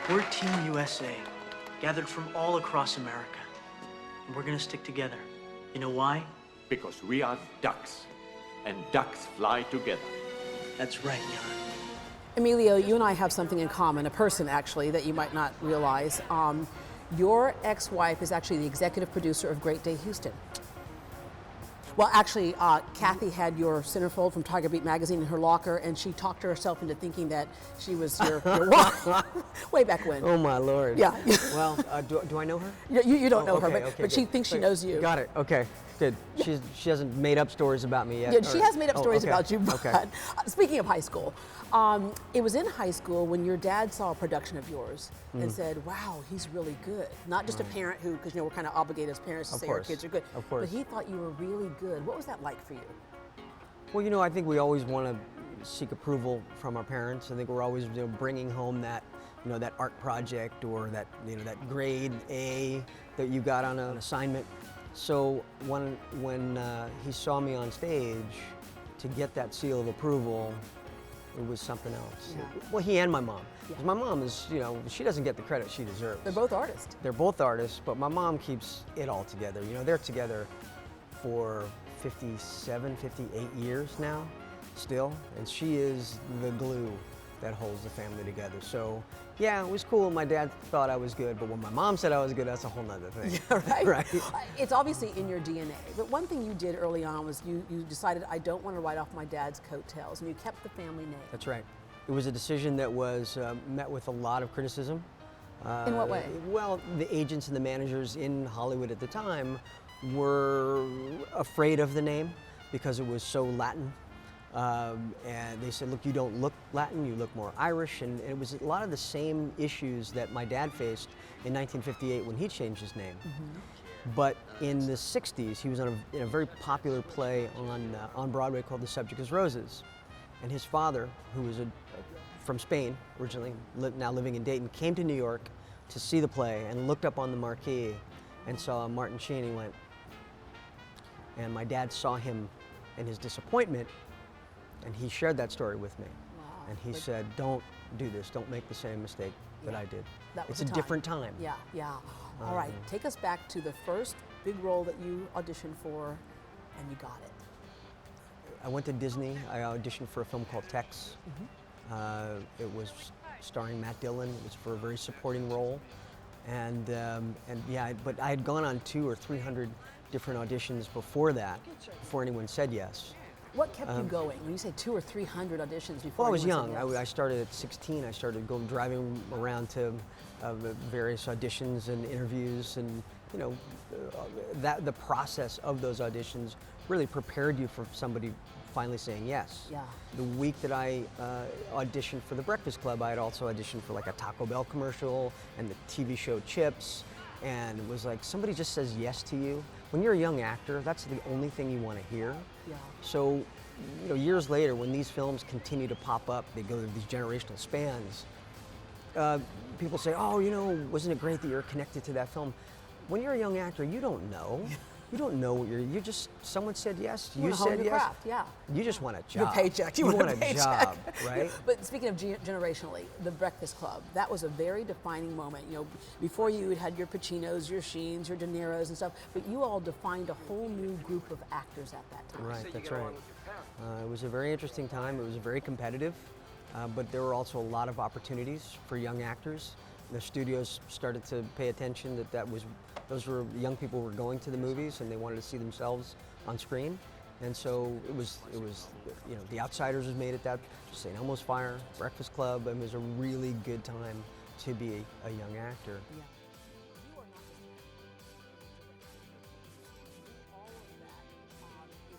We're Team USA, gathered from all across America. And we're gonna stick together. You know why? Because we are ducks, and ducks fly together. That's right, Jan. Emilio, you and I have something in common, a person actually, that you might not realize. Your ex-wife is actually the executive producer of Great Day Houston. Well, actually, Kathy had your centerfold from Tiger Beat magazine in her locker, and she talked herself into thinking that she was your wife way back when. Oh my Lord. Yeah. Well, do I know her? You don't know her, okay, but, okay, but she good. thinks she knows you. Got it. Okay, good. She hasn't made up stories about me yet. Yeah, she has made up stories okay, about you. But okay. Speaking of high school, it was in high school when your dad saw a production of yours and said, "Wow, he's really good." Not just a parent who, because we're kind of obligated as parents to Of say course, our kids are good. of course. But he thought you were really good. What was that like for you? Well, I think we always want to seek approval from our parents. I think we're always bringing home that, that art project or that, that grade A that you got on an assignment. So when he saw me on stage, to get that seal of approval, it was something else. Yeah. Well, he and my mom. Yeah. 'Cause my mom is, she doesn't get the credit she deserves. They're both artists. They're both artists, but my mom keeps it all together. They're together for 57, 58 years now, still, and she is the glue that holds the family together. So, yeah, it was cool. My dad thought I was good, but when my mom said I was good, that's a whole nother thing. Yeah, right? Right. It's obviously in your DNA, but one thing you did early on was you decided, I don't want to write off my dad's coattails, and you kept the family name. That's right. It was a decision that was met with a lot of criticism. In what way? Well, the agents and the managers in Hollywood at the time were afraid of the name because it was so Latin. And they said, look, you don't look Latin, you look more Irish. And it was a lot of the same issues that my dad faced in 1958 when he changed his name. Mm-hmm. But in the 60s, he was in a very popular play on Broadway called The Subject is Roses. And his father, who was from Spain originally, now living in Dayton, came to New York to see the play and looked up on the marquee and saw Martin Sheen. He went, and my dad saw him in his disappointment, and he shared that story with me. Wow. And he said, don't do this, don't make the same mistake that I did. That was it's a different time. Yeah, yeah. All right, take us back to the first big role that you auditioned for, and you got it. I went to Disney. I auditioned for a film called Tex. Mm-hmm. It was starring Matt Dillon. It was for a very supporting role. And yeah, but I had gone on 200 or 300 different auditions before that, before anyone said yes. What kept you going? When you say 200 or 300 auditions before Well, I was anyone young. said yes? I started at 16. I started driving around to various auditions and interviews, and that the process of those auditions really prepared you for somebody finally saying yes. Yeah. The week that I auditioned for The Breakfast Club, I had also auditioned for like a Taco Bell commercial and the TV show Chips, and it was like somebody just says yes to you. When you're a young actor, that's the only thing you want to hear. Yeah. So, years later, when these films continue to pop up, they go through these generational spans. People say, "Oh, wasn't it great that you're connected to that film?" When you're a young actor, you don't know. You don't know what you just, someone said yes, you said yes. Craft, yeah. You just want a job. Your paycheck. You want a job, right? But speaking of generationally, The Breakfast Club, that was a very defining moment. Before you had your Pacinos, your Sheens, your De Niros and stuff, but you all defined a whole new group of actors at that time. Right, that's right. It was a very interesting time. It was very competitive, but there were also a lot of opportunities for young actors. The studios started to pay attention those were young people who were going to the movies and they wanted to see themselves on screen, and so it was The Outsiders was made at that, St. Elmo's Fire, Breakfast Club, and it was a really good time to be a young actor. Yeah.